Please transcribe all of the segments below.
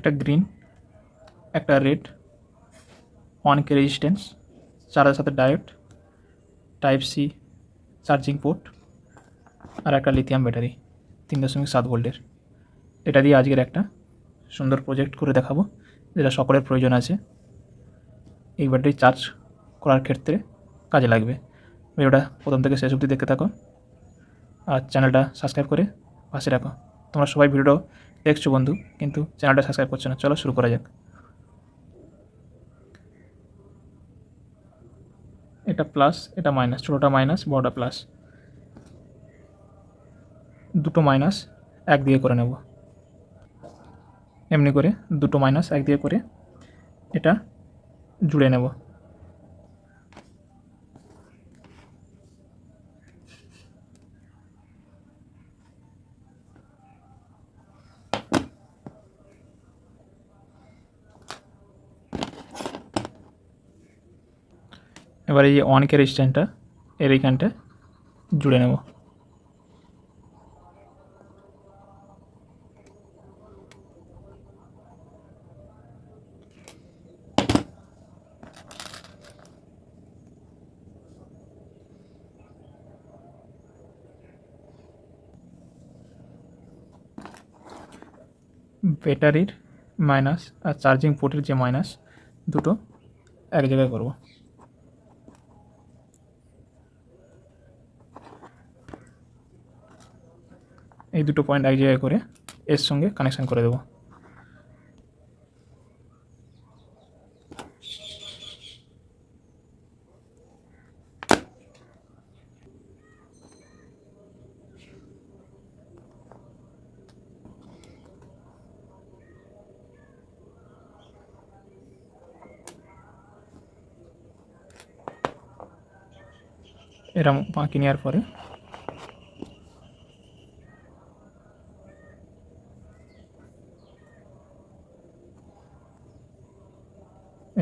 একটা গ্রিন, একটা red, 1K resistance, charger সাথে diode, type C charging port আর একটা লিথিয়াম ব্যাটারি 3.7 ভোল্টের। এটা দিয়ে আজকের একটা সুন্দর প্রজেক্ট করে দেখাবো, যেটা সকলের প্রয়োজন আছে এই ব্যাটারি চার্জ করার ক্ষেত্রে কাজে লাগবে। ভিডিওটা প্রথম থেকে শেষ অবধি দেখতে থাকো আর চ্যানেলটা সাবস্ক্রাইব করে পাশে রাখো। তোমরা সবাই ভিডিওটাও দেখছো বন্ধু, কিন্তু চ্যানেলটা সাবস্ক্রাইব করছো না। চলো শুরু করা যাক। এটা প্লাস, এটা মাইনাস, ছোটোটা মাইনাস, বড়টা প্লাস। দুটো মাইনাস এক দিয়ে করে নেব, এমনি করে দুটো মাইনাস এক দিয়ে করে এটা জুড়ে নেব। এবার এই 1K রেজিস্ট্যান্সটা এর এইখানটা জুড়ে নেব। ব্যাটারির মাইনাস আর চার্জিং পোর্টের যে মাইনাস, দুটো এক জায়গায় করব। এই দুটো পয়েন্ট এক জায়গায় করে এর সঙ্গে কানেকশান করে দেবো। এরম বাঁকি নেওয়ার পরে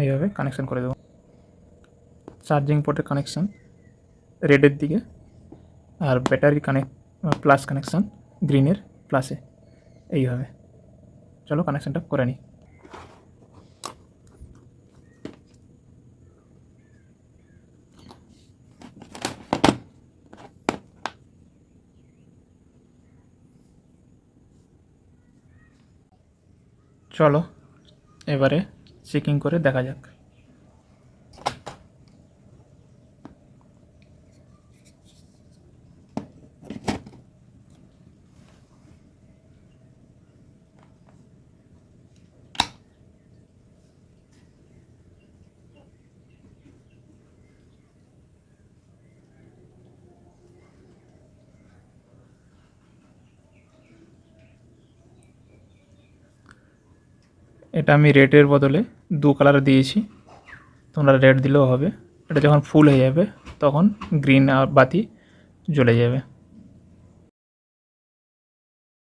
এইভাবে কানেকশান করে দেবো। চার্জিং পোর্টের কানেকশান রেডের দিকে আর ব্যাটারি প্লাস কানেকশান গ্রিনের প্লাসে, এইভাবে। চলো কানেকশানটা করে নিই। চলো এবারে চেকিং করে দেখা যাক। এটা আমি রেডের বদলে দু কালার দিয়েছি, তোমরা রেড দিলেও হবে। এটা যখন ফুল হয়ে যাবে তখন গ্রিন আর বাতি জ্বলে যাবে।